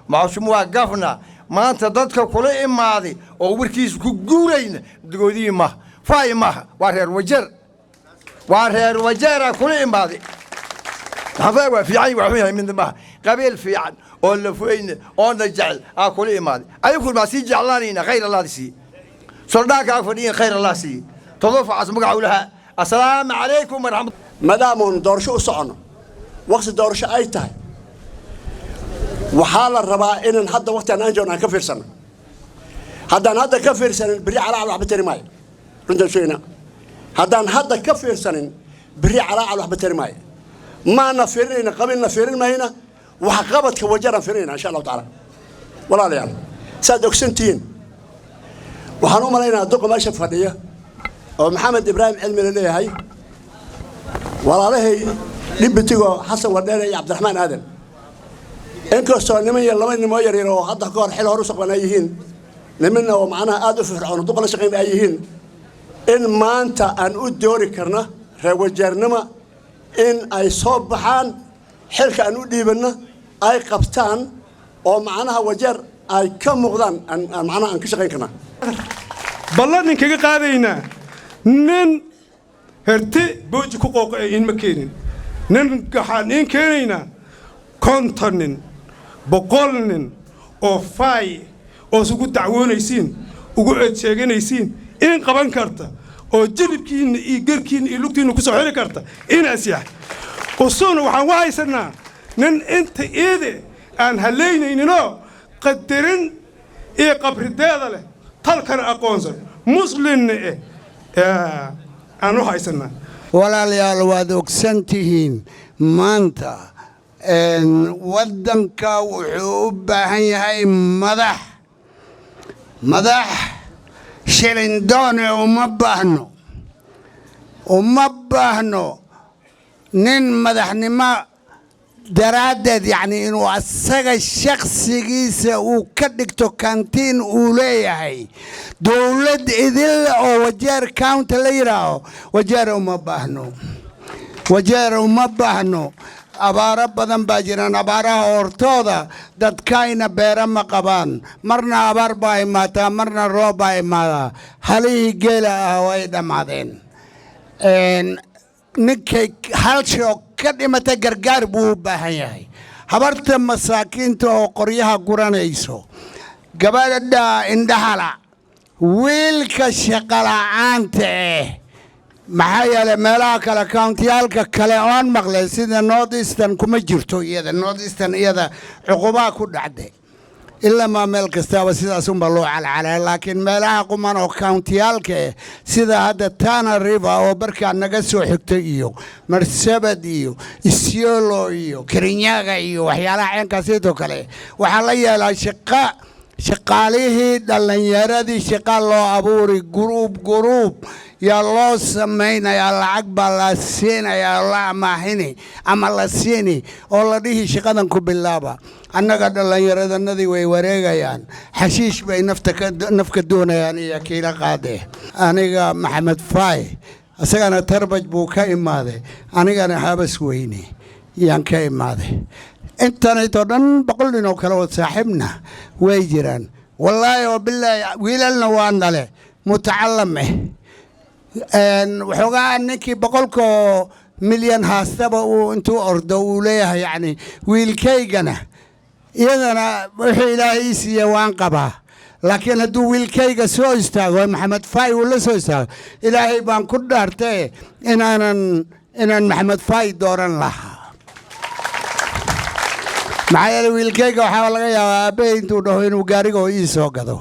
معشوم وقفنا ما أنت ضدك كل إمادي أو بركيز كجورين دقودي ما فاي ما وارهر وجر كل إمادي هذا في عين وحويها من ما قبل في عن ولا فين أنا جعل كل إمادي أيكون ما سي جعلانينا غير الله سي صداك أفنين خير الله سي تضيف عزمك عولها السلام عليكم ورحمة الله مدام دورشو صعنا وقت دورش أي تاي وحال الربا إن هذا وقت أنا أنجونا كفر سنة هذا كفر سنة بري على وحبة ماي رنت شوينا هذا كفر سنة بري على وحبة ماي ما نفرين قبل نفرين ما هنا وحقبت كوجرا فرين إن شاء الله تعالى ولا لا يعني صدق سنتين وحنوم علينا دق ما شاف فديه ومحمد إبراهيم علم لله هاي ولا له لبتيجو حسن وداني عبد الرحمن آدم إنكو سوني يلا من ما يريرو هذا كار حلو رسق بنايهين لمنا ومعنا آدم في فرعون دق لشقين أيهين إن ما أنت أن أدوري كرنا روجرنا إن أي صبحان حلك أن أدي بنا أي قبطان ومعنا وجر أي كم مغضان أن معنا أن كشقين كنا بالله إنك قاعدينا نن هرتي بوجي كوكو إن مكينين نن كحانين كينينا كونترنين بقولنين أو فاي أو سقط دعوانيسين وقعد شيئانيسين إن قبان كارتا أو جرب كين يجر كين يلوكتين وكسر كارتا إن أسيح وصون وحواي سنا نن أنت إيده أن هلينا إننا قدرن إيه قبر الدادة تلكن أقونزر مسلم إيه أنا هاي سنا ولا ليالواد أكسنتهين مانتا إن ودنك وحب هاي مدح شلندوني ومبهنو نين مدحني ما درادد يعني إنه أسرع الشخص جيسه وكدكتو كانتين أوليه دولة إذل أو وجار كاونت ليراه وجار ومبهنو أبارة بدن باجران أبارة أورتودا دت كاينة بيرم قبان مرنا أبار باي ماتا مرنا رو باي ماتا هلي جيلا هواي دمادين إن نكى هالشو كدمة جرجار بو بهاي هبرت مساكين تو قريها قران إيسو قبل دا إندهلا ويلك شقلا عنته maxaa meelaha kala kaawntyaalka kale oon maqlay sida North Eastern kuma jirto iyada North Eastern iyada cuquba ku dhacday illa ma meel kastaba sidaas un loo calcalay laakiin meelaha quman oo kaawntyaalka sida hadda Tana River oo barka naga soo xigtay iyo Marsabad iyo Isiolo iyo Kirinyaga iyo waxyaalaha aynkaas oo kale waxa la yeelay shaqaalihii dhalinyaradii shaqa loo abuuray group يا الله سمينا يا الله عقبال السينا يا الله ماهني أما الله سيني والله ديه شقدن كبلابا أنا قد الله يرد النذي ويوريغا يعني حشيش بي نفك دونه يعني يا كيلا قاده أنا محمد فاي أنا تربج بو كايم ماذا أنا حابس ويني يعني كايم ماذا انت نيتودن بقول لنا كلو صاحبنا ويجران والله وبالله ويلنا وانا متعلمه وحقا أنك بقولكو مليون هاستبا وانتو أردوليها يعني ويلكيغنا إذا وحي إلهي سيوان قبا لكن هدو ويلكيغا سو استاغو محمد فاي ولا سو استاغو إلهي بان كدارتي إنان محمد فاي دوران لها معايا ويلكيغا وحاول يا أبي انتو دهو إنو غاريغو إيسو قدو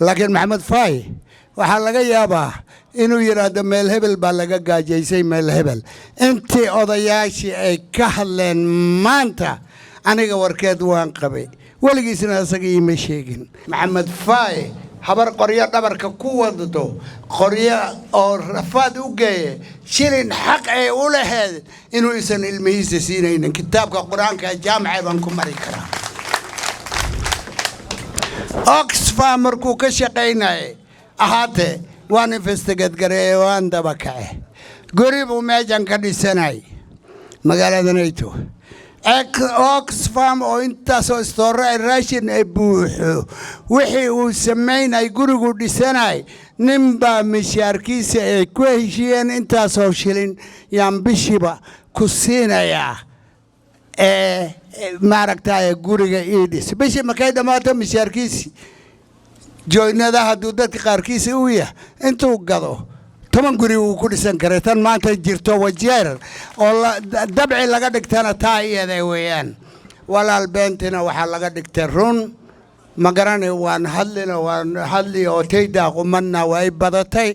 لكن محمد فاي وحاول يا إنه يراد ميل هبل بالغا جايسي ميل هبل انت odayaashii ay ka hadleen maanta aniga warkeed waan qabay waligiisna asaga ima sheegin maxamed faay habar qoryo dhabarka ku wado qoryo oo rafaad u geeyay shilin xaq ay u lahayd inuu isan ilmihiisa siinaynin kitaabka quraanka jaamacada baan ku mari karaa Oxfam markuu ka shaqeynay ahaatee وأنا فستقد قريه وأنا دبكه قريب وماجن كديسناي مقالة نيتو Oxfam oo intaasoo istoora raashin ay buuxo wixii uu samaynay gurigu dhisanay ninbaa mishaarkiisa ay ku heshiyeen intaasoo shilin yaan bishiiba ku siinayaa maaragtay guriga ii dhis bishii markay dhammaato mishaarkiisi jooynada hadduu dadka qaarkiisa u yahay intuu gado 10 guri uu ku dhisan karay tan maanta jirto wajeer oo dabci laga dhigtana taa iyada weeyaan walaal beentina waxa laga dhigtay run ma garanay waan hadli oo tayda qumanna way badatay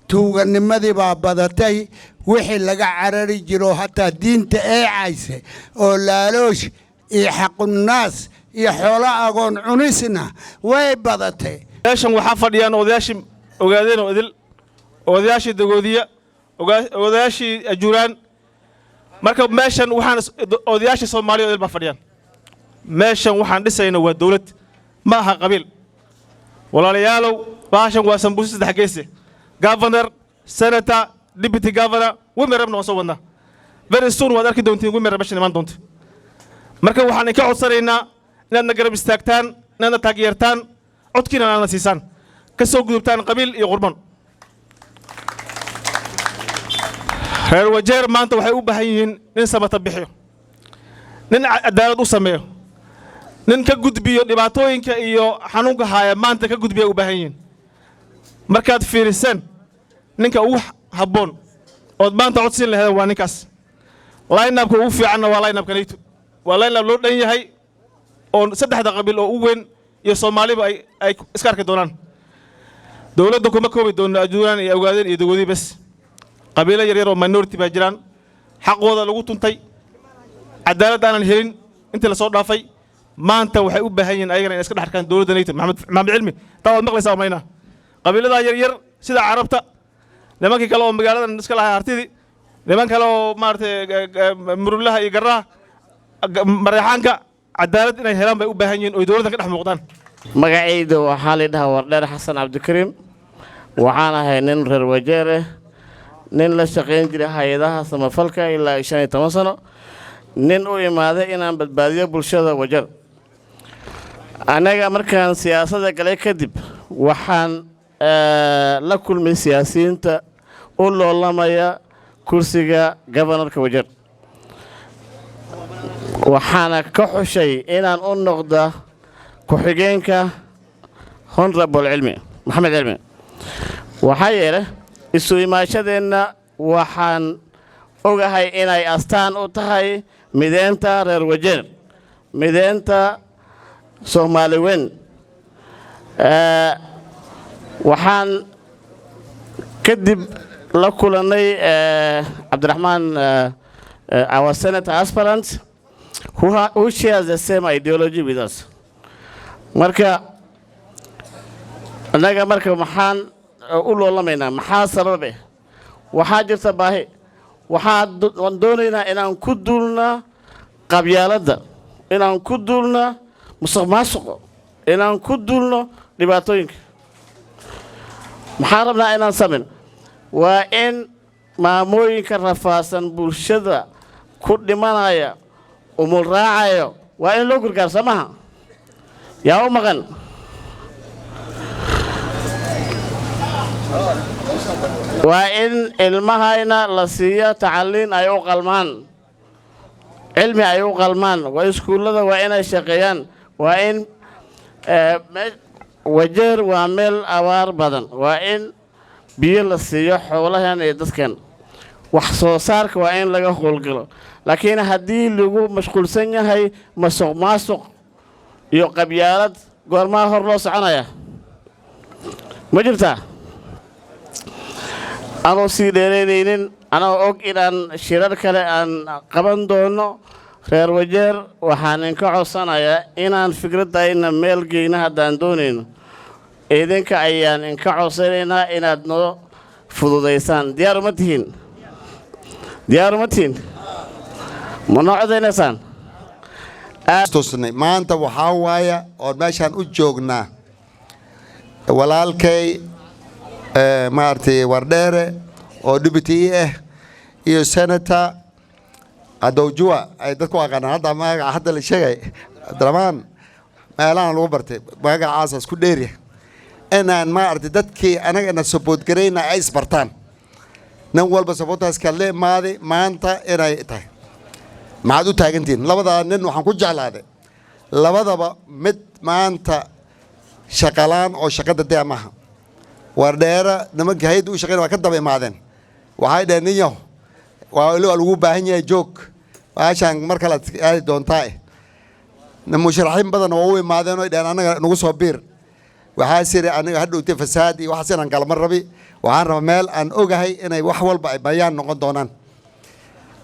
tuuganimadii baa badatay wixii laga carari jiro hatta diinta ee caysay oo laaloosh iyo xaqunnaas iyo xoolo agoon cunisna way badatay meeshan waxa fadhiyaan odayaashii ogaadeen oo idil odayaashii dagoodiya odayaashii ajuuraan marka meeshan waxaan odayaashii Soomaaliyeed idil ba fadhiyaan meeshan waxaan dhisayna waa dawlad ma aha qabiil walaalayaalow baashan waa sambuus saddex geese governor senator deputy governor wama rabna soo wadna very soon waad arki doontiin wama rabashan iman doonto marka waxaan ka codsanaynaa inaad garab istaagtaan inaad taageertaan codkiina aad siisaan ka soo gudubtaan qabiil iyo qurban reer wajeer maanta waxay u baahan yihiin nin sabata bixiyo nin cadaalad u sameeyo nin ka gudbiyo dhibaatooyinka iyo xanuunka haya maanta ka gudbiyo u baahan yihiin markaad fiirisan ninka ugu habboon oo maanta codsin lahayd waa ninkaas line-up ugu fiicanna waa line-up kanayto waa line-up loo dhan yahay oo saddexda qabiil oo u weyn iyo Soomaaliba ay iska arki doonaan dawladda kuma koobi doona ajuuraan iyo ogaadeen iyo dagoodii bas qabiilo yar yar oo minority ba jiraan xaqooda lagu tuntay cadaalad aan helin inta la soo dhaafay maanta waxay u baahan yihiin ayagana iska dhaxarkaan dawladda nayto maxamed cilmi taawad maqlaysaa mayna qabiilada yar yar sida carabta nimankii kale oo magaaladan iska lahaa hartidii niman kale oo maartay murulaha iyo garaha mareexaanka cadaalad inay helaan bay u baahan yihiin oo dawladda ka dhex muuqdaan magacaydu waxaa la dhahaa Wardheer Xasan Cabdikariim waxaan ahay nin reer Wajeer nin la shaqeyn jiray hay'adaha samafalka ilaa 15 sano nin u imaaday inaan badbaadiyo bulshada Wajeer anaga markaan siyaasadda galay kadib waxaan la kulmay siyaasiyiinta u loolamaya kursiga governorka Wajeer waxaana ka xushay inaan u noqdo ku-xigeenka honorable cilmi maxamed cilmi waxa yeelay isu imaashadeenna waxaan ogahay inay astaan u tahay mideenta reer Wajeer mideenta Soomaali weyn waxaan kadib la kulanay Abdurrahman our senator aspirant who shares the same ideology with us marka anaga marka maxaan u loolamaynaa maxaa sababe waxaa jirta baahi waxaan doonaynaa inaan ku duulna qabyaaladda inaan ku duulna musuqmaasuqa inaan ku duulno dhibaatooyinka maxaan rabnaa inaan samayno waa in maamooyinka rafaasan bulshada ku dhimanaya umul raacayo waa in loo gargaar samaha yaa u maqan waa in ilmahayna la siiyo tacliin ay u qalmaan cilmi ay u qalmaan waa iskuullada waa inay shaqeeyaan waa in Wajeer waa meel abaar badan waa in biyo la siiyo xoolahan ee dadkan wax soo saarka waa in laga howlgalo laakiin haddii lagu mashquulsan yahay musuqmaasuq iyo qabyaalad goormaa hor loo soconaya ma jirtaa anoo sii dheeraynaynin anoo og inaan shirar kale aan qaban doono reer Wajeer waxaan ka codsanayaa inaan fikradayna meel geyna haddaan doonayno idinka ayaan ka codsanaynaa inaad noo fududaysaan diyaar uma tihiin ma noo codsanaysaan maanta waxaa waaya oo meeshaan u joognaa walaalkay maartay Wardheere oo deputy iyo senator haddow juwa ay dadku aqaanaan hadda magaca hadda la sheegay Abdiramaan meelahan lagu bartay magacaas isku dheeriya inaan ma arday dadkii anagana support gareyna ay isbartaan nin walba supportaas kale maanta inay tahay maxaad u taagantiin labada nin waxaan ku jeclaaday labadaba mid maanta shaqalaan oo shaqada deemaha wardheera nimanka hay'adda u shaqeynaya waa ka daba imaadeen waxay dhaheen ninyo waa lagu baahan yahay joog waashaan mar kale aadi doontaa musharaxiin badan oo u imaadeen oo dhaheen anaga nagu soo biir waxaa siri aniga hadhowtay fasaad iyo waxaas inaan galma rabi waxaan rabaa meel aan ogahay inay wax walba ay bayaan noqon doonaan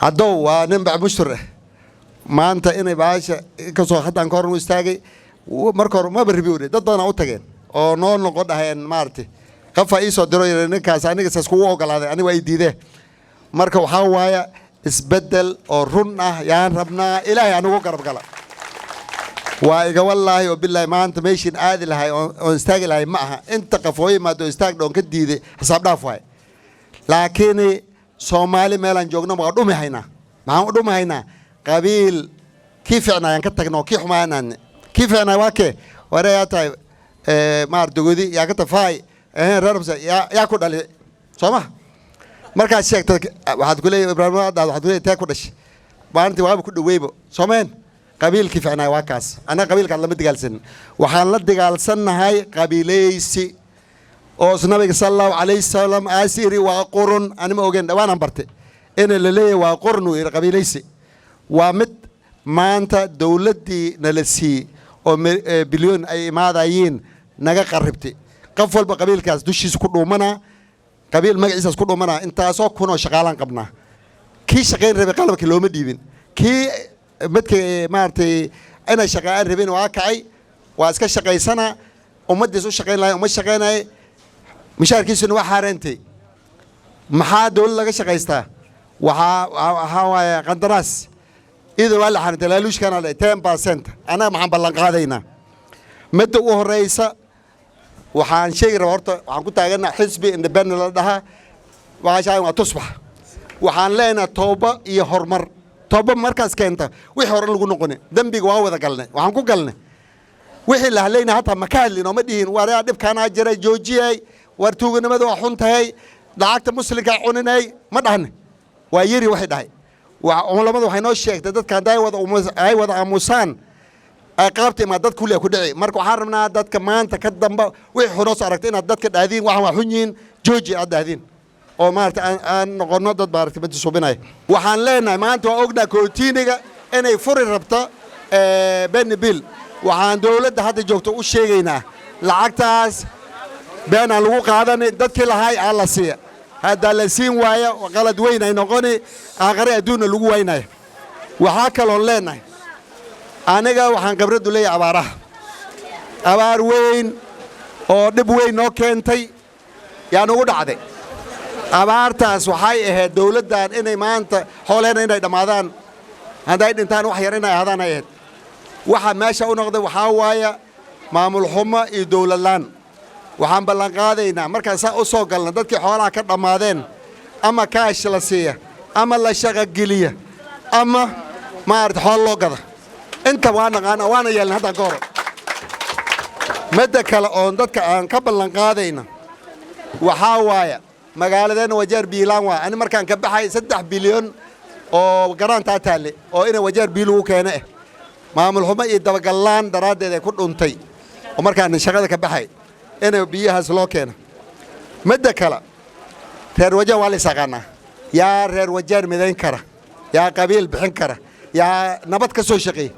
haddow waa nin bacmushtur maanta inay baasha kasoo haddaan ka hor u istaagay marka hore maba rabi dad badan u tageen oo noo noqon dhaheen maaragtay qafa ii soo diro ninkaas aniga saas kugu ogolaaday aniga waa ii diidee marka waxaa waaya isbeddel oo run ah yaan rabnaa ilaahay anugu garab gala waa iga wallaahi oo bilaahi maanta meeshiin aadi lahay oon istaagi lahay ma aha inta qafooye maado istaag dhoon ka diiday xisaab dhaaf waay laakiin Soomaali meelaan joogno waa dhumi haynaa maxaan u dhumi haynaa qabiil kii fiicnaa ka tagno kii xumaanaan kii fiicnaa waa kee wareeyaa tahay maar dugudi yaa ka tafaay reerbsa yaa ku dhalay Sooma markaad sheegto waxaad ku leeyahay Ibraahim waxaad ku leeyahay taa ku dhashay maalintii waaba ku dhaweeybo Soomeen qabiilkii fiicnaa waa kaas ana qabiilka lama dagaalsan waxaan la dagaalsanahay qabiilaysi oo nabiga sallallahu alayhi wasallam asiri waa qurun anima ogeyn dhawaan bartay in la leeyahay waa qurun iyo qabiilaysi waa mid maanta dawladii nalasi oo bilyan ay imaadayeen naga qaribtay qof walba qabiilkaas dushiisa ku dhuumana qabiil magaciisa ku dhuumana intaasoo kuno shaqaalan qabnaa kii shaqeyn rabay qalabka looma dhiibin kii midka maartay ana shaqaan rabin waa kacay waa iska shaqeysana ummadiisu shaqeyn lahayn uma shaqeynay mishaarkiisuna waa xaarantay maxaa dawlad laga shaqeystaa waxa waaya qandaraas idoo waa la xarantay laaluushkana 10% ana maxaan ballan qaadaynaa midda u horeysa waxaan sheegi rabaa horta waxaan ku taaganaa xisbi independent la dhahaa waxaan waa tusbax waxaan leenahay tooba iyo horumar tooba markaas keenta wixii hore lagu noqonay dambiga waa wada galnay waxaan ku galnay wixii la haleynaa hatta ma ka hadlin oo ma dhihin waraa dhibkaana jiray joojiyay war tuuganimada waa xun tahay lacagta muslimka cuninay ma dhahne waa yiri waxay dhahay culimadu waxay noo sheegtay dadka ay wada aamusaan ay qaabtay ma dad kulliya ku dhici marka waxaan rabnaa dadka maanta ka damba wixii horos aragtay inaad dadka dhaadiin waxaan xun yihiin jooji aad dhaadiin oo maarta aan noqono dad baartay mid subinay waxaan leenahay maanta waa ogna kootiiniga inay furi rabto Benbil waxaan dawladda hadda joogto u sheegaynaa lacagtaas been aan lagu qaadanay dadkii lahay aan la siiya hadda la siin waaya qalad weyn ay noqoni aakhire adduunna lagu waynayo waxaa kaloo leenahay aniga waxaan khibrad u leeyahay abaar weyn oo dhib weyn noo keentay yaa nagu dhacday abaartaas waxay ahayd dawladdan inay maanta xoolaheena inay dhammaadaan hadday dhintaan wax yar inay ahaadaan ay ahayd waxa meesha u noqday waxaa waaya maamul xumo iyo dawlad laan waxaan ballan qaadaynaa markaan saa u soo galna dadkii xoolaha ka dhammaadeen ama kaash la siiya ama la shaqo geliya ama maarta xoolo loo gada inta waa naqaana waana yeelna haddaan ka hor midda kale oon dadka aan ka ballan qaadayna waxaa waaya magaaladeena Wajeer biilaan waa ani markaan ka baxay 3 bilyan oo garantaa taale oo ina Wajeer biil ugu keenay maamul xumo iyo dabagalaan daraadeed ay ku dhuntay oo markaan shaqada ka baxay ina biyahaas loo keeno midda kale reer Wajeer waa la isaqaana yaa reer Wajeer midayn kara yaa qabiil bixin kara yaa nabad ka soo shaqeey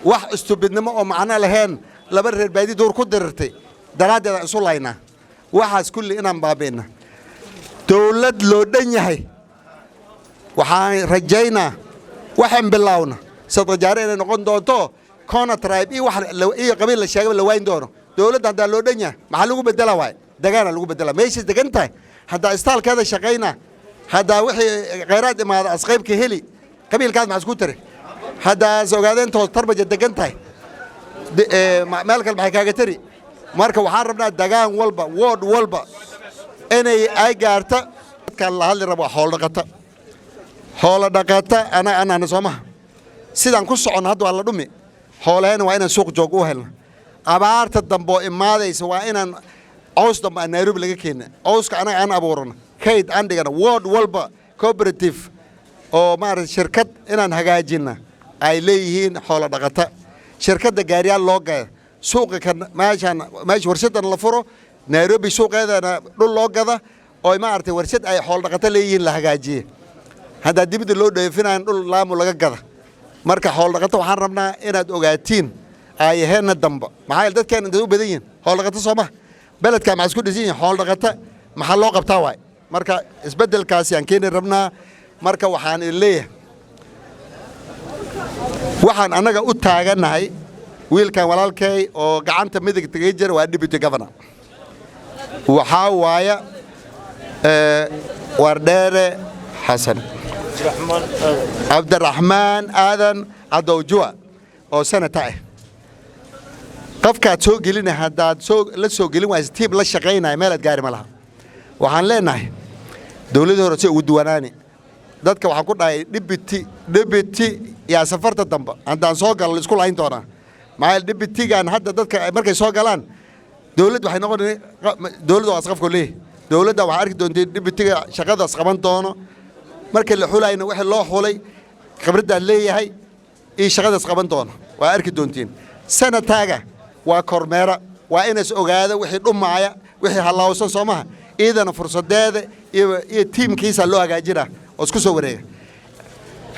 wax istubidnimo oo macna lahayn laba reer baadi door ku dirtay daraadeed isu layna waxaas kulli inaan baabeena dawlad loo dhan yahay waxaan rajaynaa waxaan bilowna sadaqaare inay noqon doonto kona tribe iyo qabiil la sheegay la wayn doono dawladda hadda loo dhan yahay maxaa lagu bedela waay dagaana lagu bedela meesha degan tahay hadda istaalkeeda shaqeyna hadda wixii kheyraad imaada asqaybka heli qabiilkaas maxaa isku tiri hadda ogaadeen toos tarbaja degan tahay meel kale maxay kaaga tiri marka waxaan rabnaa dagaan walba ward walba inay ay gaarta kan la hadli rabo xoolo dhaqata حول دقاتا أنا نسمعها سيدان كل صعون هذا على دمي حولين وين سوق جوجوهن أبارت الدنبو إمادة سواء إن أوس دم نيروبي لقى كينا أوس أنا أبورنا كيد عندي أنا وورد والبا كوبراتيف أو مار شركة إن هجاجينا أيليهين حول دقاتا شركة دجاريال لوجا سوق كان ماشي ورشة الفرو نيروبي سوق هذا أنا دول لوجا هذا أو ما أعرف ورشة أي حول دقاتا ليهين لهجاجي هذا دي بدي لو دفينا نقول لا ملقى كذا marka xool dhaqato waxaan rabnaa inaad ogaatiin ay heena damba maxay dadkeen inta u badan yihiin xool dhaqato Soomaa beledka ma isku dhisin xool dhaqato maxaa loo qabtaa waay marka isbedelkaasi aan keenay rabnaa marka waxaan leeyahay waxaan anaga u taaganahay wiilkan walaalkay oo gacanta midig tagay jir waa deputy governor waxa waaya wardere Xasan عبد الرحمن آذن عدوجوا أو سنة تاعه قفكات سوق لنا هداد سوق لسوق لنا وازتيب لشقينا مالت جاري ملها وحن لنا دولة رسي ودواناني دتك وحكونا دبتي يا سفرت الدنبا عندنا سوق السكول عين تونا مع الدبتي كان حتى دتك مركز سوق لان دولة وحين نقول دولة واسقف كليه دولة وحارك دبتي شقادة سقمان تونا markii la xulayna wixii loo xulay khibrada leeyahay ee shaqadaas qaban doona waa arki doontiin sanadaaga waa kormeera waa inaas ogaada wixii dhumaaya wixii halawsan Soomaha iidana fursadeeda iyo teamkiisa loo hagaajina oo isku soo wareega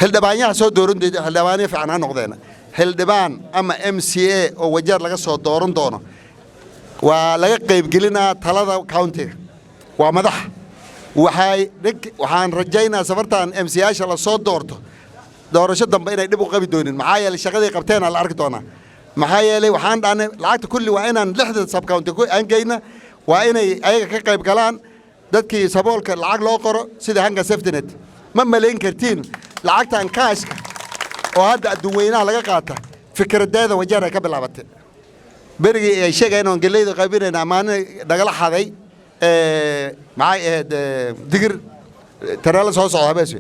hildhibaanyaha soo doorandeeda hildhibaanyo fiican noqdeena hildhibaan ama MCA oo wajeer laga soo dooran doono waa laga qayb gelinaa talada county waa madax waxaan rajaynaa safartan MCA la soo doorto doorasho dambe inay dib u qabi doonin maxaa yeelay shaqadii qabteen la arki doonaa maxaa yeelay waxaan dhaanay lacagta kulli waa inaan 6 sub county ku angeyna waa inay ayaga ka qayb galaan dadkii saboolka lacag loo qoro sida hanga safety net ma maleyn kartiin lacagtan kaashka oo hadda adduunyada laga qaata fikradeeda wajeer ka bilaabatay berigii ay sheegayeen oo galeyda qaybinayna amaana dagala xaday معي دقر ترى له صوص على بس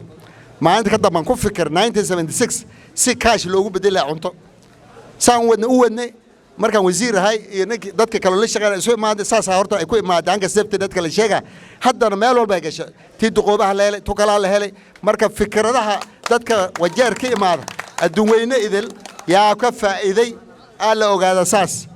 ما عندك كده ما نكون فكر 1976 سي كاش لوجو بدل عنطه سان ودني مركان وزير هاي ينك دتك كانوا ليش شغال سوي ما ساس هورتا يكون ما دانك سبت دتك اللي شيغا حتى انا ميل والبا غش تي دقوبها ليله توكلا لهلي مركب فكرها دتك وجير كي ما الدوينه اذل يا كفائدي الا اوغادا ساس